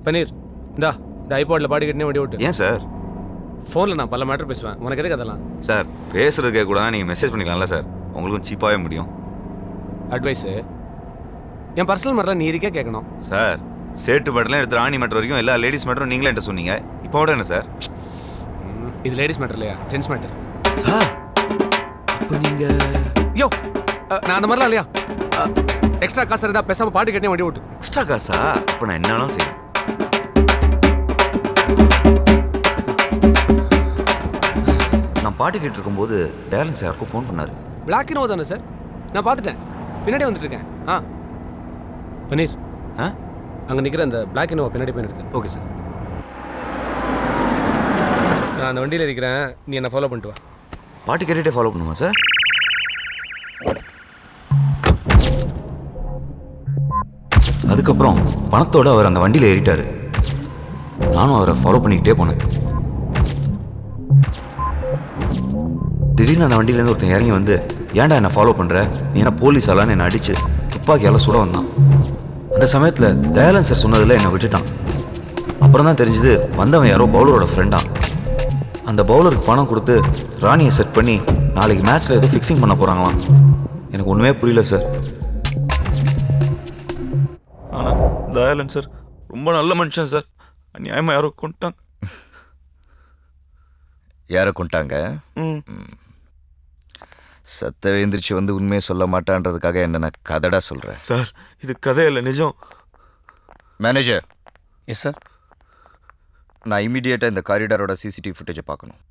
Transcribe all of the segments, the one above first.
பன்னீர் இந்தா இந்த ஐபாட்ல பாடி கட்டினே வண்டி ஓட்டு. ஏன் சார்? ஃபோனில் நான் பல மேட்டர் பேசுவேன், உனக்கு எதுக்கு அதெல்லாம்? சார் பேசுறதுக்கே கூட நீங்கள் மெசேஜ் பண்ணிக்கலாம்ல சார், உங்களுக்கும் சீப்பாகவே முடியும். அட்வைஸு என் பர்சனல் மேட்டரில் நீ இருக்கே கேட்கணும் சார். சேட்டு மேட்டர்லாம் எடுத்து ராணி மேட்டர் வரைக்கும் எல்லா லேடிஸ் மேட்டரும் நீங்களே என்கிட்ட சொன்னீங்க. இப்போ விட என்ன சார்? இது லேடிஸ் மேட்டர் இல்லையா, ஜென்ஸ் மேட்டர். சார் இப்போ நீங்கள் யோ நான் அந்த மாதிரிலாம் இல்லையா. எக்ஸ்ட்ரா காசு இருந்தால் பேசாமல் பாட்டு கேட்டே வண்டி ஓட்டு. எக்ஸ்ட்ரா காசா? இப்போ நான் என்னன்னா செய்வேன். நான் பாட்டு கேட்டு இருக்கும்போது டேலன்ஸ் யாருக்கும் ஃபோன் பண்ணாரு. பிளாக் இனோவா தானே சார்? நான் பார்த்துட்டேன், பின்னாடி வந்துட்டு இருக்கேன். பன்னீர் அங்கே நிற்கிற அந்த பிளாக் இனோவா பின்னாடி போய் நிறுத்து. Okay sir. நான் அந்த வண்டியில் இருக்கிறேன், நீ என்னை ஃபாலோ பண்ணிட்டு வா. பாட்டு கேட்டுகிட்டே ஃபாலோ பண்ணுமா சார்? அதுக்கப்புறம் பணத்தோடு அவர் அந்த வண்டியில் ஏறிட்டார். நானும் அவரை ஃபாலோ பண்ணிக்கிட்டே போனேன். திடீர்னு அந்த வண்டியிலேருந்து ஒருத்தன் இறங்கி வந்து, ஏன்டா என்னை ஃபாலோ பண்ணுற, நீ என்ன போலீஸ் ஆளான்னு என்னை அடித்து துப்பாக்கியால் சுட வந்தான். அந்த சமயத்தில் தயாளன் சார் சொன்னதில் என்னை விட்டுட்டான். அப்புறம் தான் தெரிஞ்சுது வந்தவன் யாரோ பவுலரோட ஃப்ரெண்டா. அந்த பவுலருக்கு பணம் கொடுத்து ராணியை செட் பண்ணி நாளைக்கு மேட்ச்சில் ஏதோ ஃபிக்ஸிங் பண்ண போகிறாங்களாம். எனக்கு ஒன்றுமே புரியல சார். ஆனால் தயாளன் சார் ரொம்ப நல்ல மனுஷன் சார். அநியாயமாக யாரோ கொண்டாங்க. யாரை கொண்டாங்க? சத்த எழுந்திரிச்சு வந்து உண்மையை சொல்ல மாட்டான்றதுக்காக என்ன நான் கதடா சொல்கிறேன் சார். இது கதையில்லை, நிஜம். மேனேஜர். Yes sir. நான் இமீடியட்டாக இந்த காரிடாரோட சிசிடிவி ஃபுட்டேஜை பார்க்கணும்.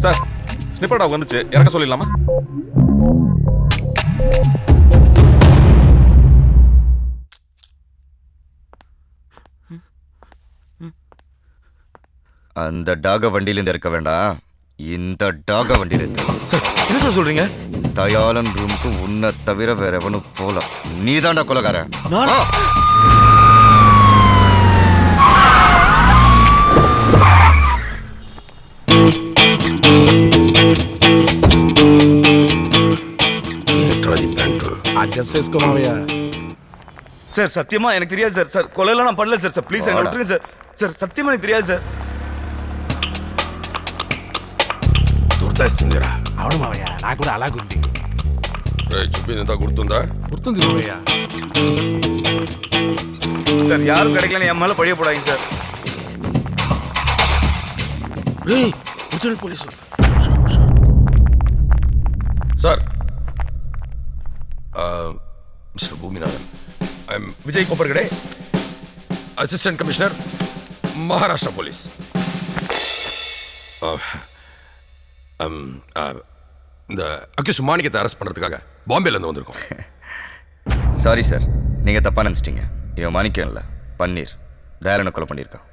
சார் ஸ்னிப்பர் டாக் வந்துச்சு, இறக்க சொல்லிடலாமா? அந்த டாக வண்டியிலேருந்து இருக்க வேண்டாம், இந்த டாக வண்டியிலேருந்து. சார் என்ன சார் சொல்கிறீங்க? தயாளன் ரூமுக்கு உன்னை தவிர வேற எவனும் போல. நீ தான்டா கொலகாரன். சார் சத்தியமா எனக்கு தெரியாது சார். சார் கொலையெல்லாம் நான் பண்ணல சார். சார் ப்ளீஸ் என்ன விட்டுருங்க சார். சார் சத்தியமா எனக்கு தெரியாது சார். గుర్తొస్తుందిరా. అవును మావయ్య, నాకు కూడా అలాగుంది. చెప్పిందంతా గుర్తుందా? గుర్తుంది మావయ్య. சார் யாரும் கிடைக்கலன்னு என் மேல பழிய போடாதீங்க sir. Police sir. Mister Boominathan, I am Vijay Kopparkade, assistant commissioner, Maharashtra police. இந்த அக்யூஸ் மாணிக்கத்தை அரெஸ்ட் பண்ணுறதுக்காக பாம்பேலேருந்து வந்திருக்கோம். சாரி சார், நீங்கள் தப்பாக நினச்சிட்டீங்க. இவன் மாணிக்கம் இல்லை, பன்னீர். தயாளனை கொலை பண்ணியிருக்கான்.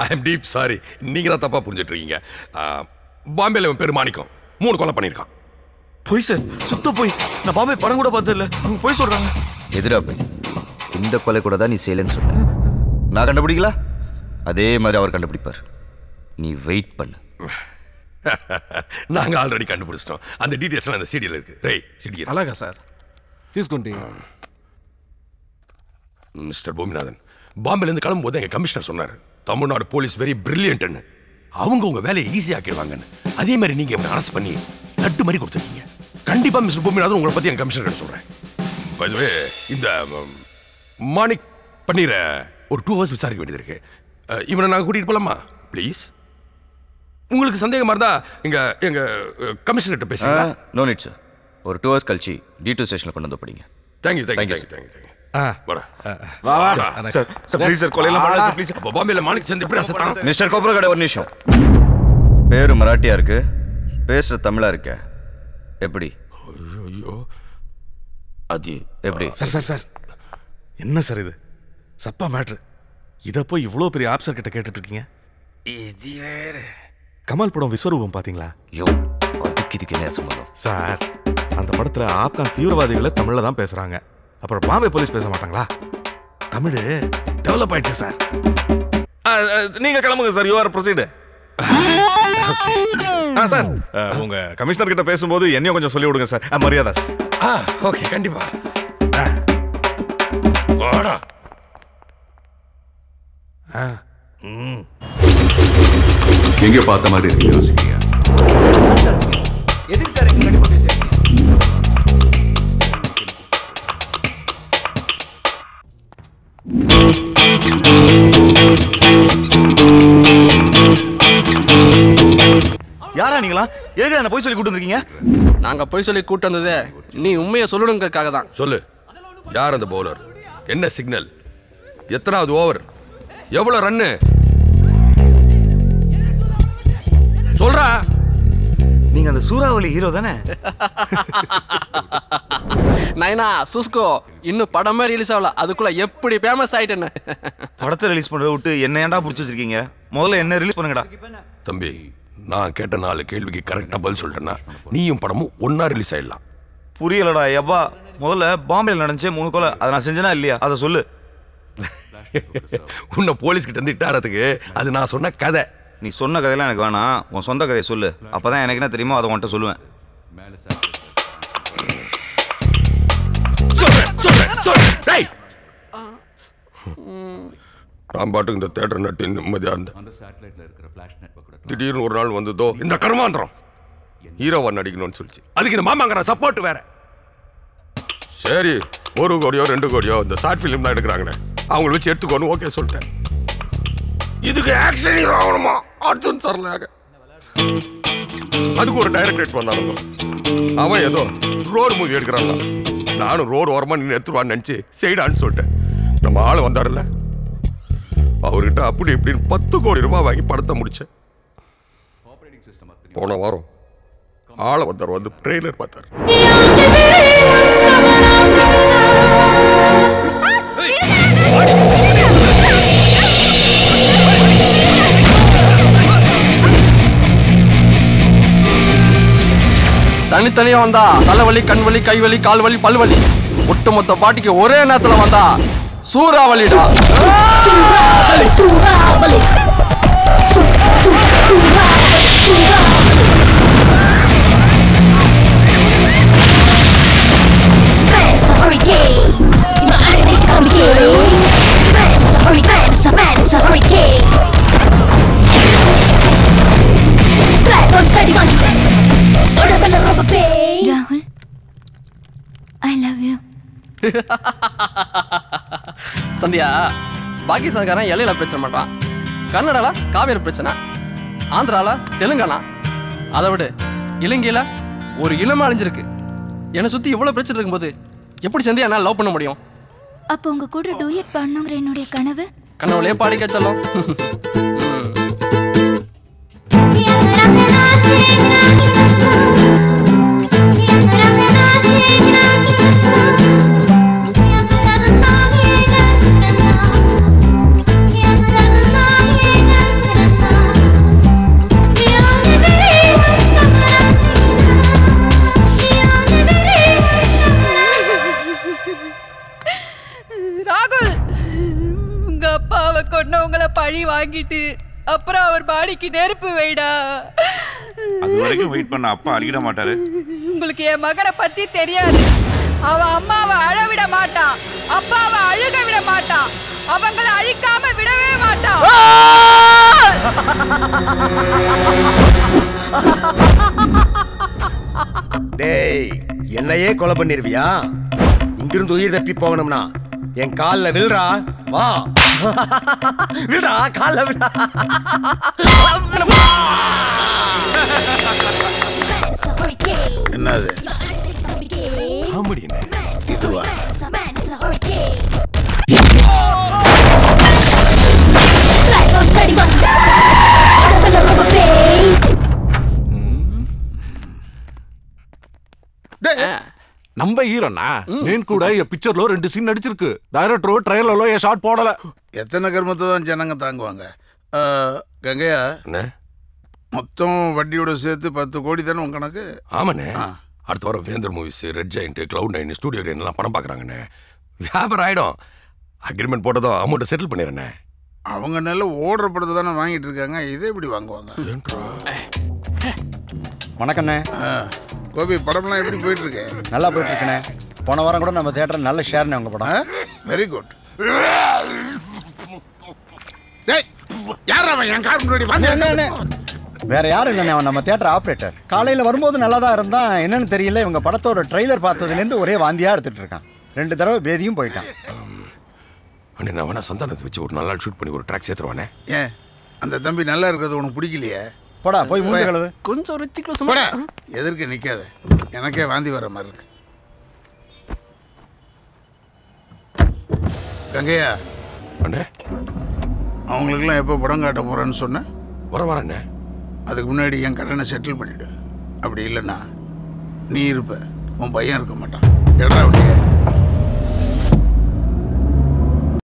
ஐ எம் டீப் சாரி, நீங்கள் தான் தப்பாக புரிஞ்சிட்டு இருக்கீங்க. பாம்பேல இவன் பேர் மாணிக்கம், 3 கொலை பண்ணியிருக்கான். போய் சார், சுத்த போய். நான் பாம்பே படம் கூட பார்த்ததில்ல. அவங்க போய் சொல்கிறாங்க. எதிரா போய் இந்த கொலை கூட தான் நீ செய்யலைன்னு சொன்ன. நான் கண்டுபிடிக்கல, அதே மாதிரி அவர் கண்டுபிடிப்பார். நீ வெயிட் பண்ணு. நாங்கள் ஆல்ரெடி கண்டுபிடிச்சிட்டோம். அந்த டீட்டெயில்ஸ்லாம் அந்த சீடியில் இருக்கு. ரை சீடி. అలాగా సార్, తీసుకోండి. மிஸ்டர் பூமிநாதன், பாம்பேலேருந்து கிளம்பும்போது எங்கள் கமிஷனர் சொன்னார், தமிழ்நாடு போலீஸ் வெரி பிரில்லியன்ட்னு. அவங்க உங்கள் வேலையை ஈஸியாக்கிடுவாங்கன்னு. அதே மாதிரி நீங்கள் இவனை அரெஸ்ட் பண்ணி லட்டு மாதிரி கொடுத்துருக்கீங்க. கண்டிப்பாக மிஸ்டர் பூமிநாதன் உங்களை பற்றி என் கமிஷனர் சொல்கிறேன். அதுவே இந்த மாணிக் பன்னீரை ஒரு 2 hours விசாரிக்க வேண்டியது இருக்கு. இவனை நாங்கள் கூட்டிகிட்டு போகலாமா? ப்ளீஸ். உங்களுக்கு சந்தேகமா இருந்தா எங்க கமிஷனர்கிட்ட பேசுங்க. No need sir. ஒரு 2 hours கழிச்சு D2 ஸ்டேஷன்ல கொண்டு வந்து படிங்க. தேங்க்யூ. வாடா. வா வா சார் ப்ளீஸ் சார் கொலையெல்லாம் பண்ணாத சார் ப்ளீஸ். அப்போ பாம்பேல மாணிக் சந்த் எப்படி அசத்தான்? மிஸ்டர் கோப்ரகடே ஒரு நிமிஷம். பேரு மராட்டியா இருக்கு, பேசுற தமிழா இருக்க. எப்படி? ஐயோ அது எப்படி? சார் என்ன சார் இது சப்பா மேட்ரு? இதை போய் இவ்வளோ பெரிய ஆப்சர் கிட்ட கேட்டுட்டு இருக்கீங்க? இது வேற. கமல் படம் விஸ்வரூபம் பாத்தீங்களா? யோ அதுக்கு இதுக்கு என்ன சம்பந்தம்? சார் அந்த படத்துல ஆப்கான் தீவிரவாதிகளை தமிழ்ல தான் பேசுறாங்க. அப்புறம் பாம்பே போலீஸ் பேச மாட்டாங்களா? தமிழ் டெவலப் ஆயிடுச்சு சார். நீங்க கிளம்புங்க sir. You are proceed. Sir உங்க கமிஷனர் கிட்ட பேசும்போது என்னையும் கொஞ்சம் சொல்லி விடுங்க சார். மரியாதாஸ். ஓகே கண்டிப்பா. வாடா. எங்க பார்த்த மாதிரி இருக்கு யோசிக்கிறீங்க? எதுக்கு சார் எங்க கட்டி போட்டு வச்சிருக்கீங்க? யாரா நீங்களா? எதுக்கு என்ன போய் சொல்லி கூட்டு வந்திருக்கீங்க? நாங்க போய் சொல்லி கூட்டு வந்ததே நீ உண்மையை சொல்லணுங்கிறதுக்காக தான். சொல்லு, யார் அந்த பவுலர்? என்ன சிக்னல்? எத்தனாவது ஓவர்? எவ்வளவு ரன்னு? சொல்றா. நீங்க அந்த சூறாவளி ஹீரோ தானே? நைனா சுஸ்கோ இன்னும் படமே ரிலீஸ் ஆகல, அதுக்குள்ள எப்படி ஃபேமஸ் ஆயிட்டேன்னு. படத்தை ரிலீஸ் பண்றத விட்டு என்ன ஏன்டா புடிச்சு வச்சிருக்கீங்க? முதல்ல என்ன ரிலீஸ் பண்ணுங்கடா. தம்பி, நான் கேட்ட 4 கேள்விக்கு கரெக்டா பதில் சொல்லிட்டேன்னா நீயும் படமும் ஒன்னா ரிலீஸ் ஆயிடலாம். புரியலடா எவ்வா. முதல்ல பாம்பேல நடந்துச்சே 3 கொலை, அதை நான் செஞ்சேனா இல்லையா அதை சொல்லு. உன்னை போலீஸ் கிட்ட இருந்து இட்டாரத்துக்கு அது நான் சொன்ன கதை. நீ சொன்ன கதையெல்லாம் எனக்கு வேணாம், உன் சொந்த கதையை சொல்லு. அப்பதான் எனக்கு என்ன தெரியுமோ அதை உன்கிட்ட சொல்லுவேன். நான் பாட்டுக்கு இந்த தேட்டர் நட்டு நிம்மதியா இருந்தேன். திடீர்னு ஒரு நாள் வந்ததோ இந்த கர்மாந்திரம் ஹீரோவா நடிக்கணும்னு சொல்லிச்சு. அதுக்கு இந்த மாமாங்கிற சப்போர்ட் வேற. சரி 1 கோடியோ 2 கோடியோ இந்த ஷார்ட் ஃபிலிம் தான் எடுக்கிறாங்களே அவங்கள வச்சு எடுத்துக்கோன்னு ஓகே சொல்லிட்டேன். இதுக்கு ஆக்ஷன் ஹீரோ ஆகணுமா? அர்ஜுன் சரலாக. அதுக்கு ஒரு டைரக்டர் வந்தானுங்க. அவன் ஏதோ ரோடு மூவி எடுக்கிறாங்க. நானும் ரோடு ஓரமா நின்று எடுத்துருவான்னு நினைச்சு செய்டான்னு சொல்லிட்டேன். நம்ம ஆளு வந்தாருல்ல, அவர்கிட்ட அப்படி இப்படின்னு 10 கோடி ரூபாய் வாங்கி படத்தை முடிச்சேன். போன வாரம் ஆளை வந்தார், வந்து ட்ரெய்லர் பார்த்தார். தனித்தனியா வந்தா தலைவலி, கண்வலி, கைவலி, கால்வலி, பல்வலி. ஒட்டுமொத்த பாட்டிக்கு ஒரே நேரத்துல வந்தா சூறாவளிடா. Rahul, I love you. Sandhya, பாகிஸ்தான்காரன் எல்லையில பிரச்சனை பண்றான், கர்நாடகால காவேரி பிரச்சனை, ஆந்திரால தெலுங்கானா, அதை விட இலங்கையில ஒரு இனமா அழிஞ்சிருக்கு. என்னை சுத்தி இவ்வளவு பிரச்சனை இருக்கும்போது எப்படி சந்தியா என்னால லவ் பண்ண முடியும்? அப்போ உங்க கூட டூயட் பாடணுங்கிற என்னுடைய கனவு கனவுலயே பாடிக்க சொல்லும். ராகுல், உங்க அப்பாவை கொன்னவங்களை பழி வாங்கிட்டு அப்புறம் அவர் பாடிக்கு நெருப்பு வைடா. அது வரைக்கும் வெயிட் பண்ண அப்பா அழிட மாட்டாரு. உங்களுக்கு என் மகனை பத்தி தெரியாது. அவ அம்மாவை அழவிட மாட்டான், அப்பாவை அழுக விட மாட்டான், அவங்களை அழிக்காம விடவே மாட்டான். டேய், என்னையே கொலை பண்ணிருவியா? இங்கிருந்து உயிர் தப்பி போகணும்னா என் காலில் வில்றா. வா. விடா கால விடா. என்னது காமெடி என்ன? இதுவா? நம்ம ஹீரோண்ணா నేను కూడా ఈ పిక్చర్ లో 2 సీన్ నడిచిருக்கு డైరెక్టర్ ట్రైలర్ లో ఏ షాట్ పోడல எத்தனை கர்மத்தை தான் ஜனங்க தாங்குவாங்க? கங்கையா, மொத்தம் வட்டியோட சேர்த்து 10 கோடி தானே உங்க கணக்கு? ஆமாண்ணே. அடுத்த வாரம் வேந்தர் movies, red giant, cloud 9, studio crane எல்லாம் படம் பார்க்குறாங்கண்ணே. வியாபாரம் ஆயிடும். அக்ரிமெண்ட் போட்டதும் அமௌண்ட்டை செட்டில் பண்ணிடுறேண்ணே. அவங்க நல்ல ஓடுற படத்தை தானே வாங்கிட்டு இருக்காங்க, இதே எப்படி வாங்குவாங்க? வணக்கண்ணே. கோபி, படம்லாம் எப்படி போயிட்டு இருக்கு? நல்லா போயிட்டு இருக்கண்ணே. போன வாரம் கூட நம்ம தியேட்டர் நல்ல ஷேர்ண்ணே உங்க படம். Very good. யார் அவன் என் கார் முன்னாடி வந்து? வேற யாரும் இல்லைண்ணே, அவன் நம்ம தியேட்டர் ஆப்ரேட்டர். காலையில் வரும்போது நல்லா தான் இருந்தான். என்னன்னு தெரியல, இவங்க படத்தோட ட்ரெய்லர் பார்த்ததுலேருந்து ஒரே வாந்தியாக எடுத்துட்டு இருக்கான். 2 தடவை பேதியும் போயிட்டான். அண்ணே, நான் வேணா சந்தானத்தை வச்சு ஒரு நல்ல நாள் ஷூட் பண்ணி ஒரு ட்ராக் சேர்த்துருவானே. ஏன் அந்த தம்பி நல்லா இருக்கிறது உனக்கு பிடிக்கலையே? போடா போய் மூஞ்சி கழுவு. கொஞ்சம் ரித்திக் போடா, எதற்கு நிற்காத, எனக்கே வாந்தி வர மாதிரி இருக்கு. கங்கையா அண்ணே, அவங்களுக்குலாம் எப்போ படம் காட்ட போகிறேன்னு சொன்னேன்? வரண்ணே. அதுக்கு முன்னாடி என் கடனை செட்டில் பண்ணிவிடு. அப்படி இல்லைன்னா நீ இருப்ப, உன் பையன் இருக்க மாட்டான். எடா உடைய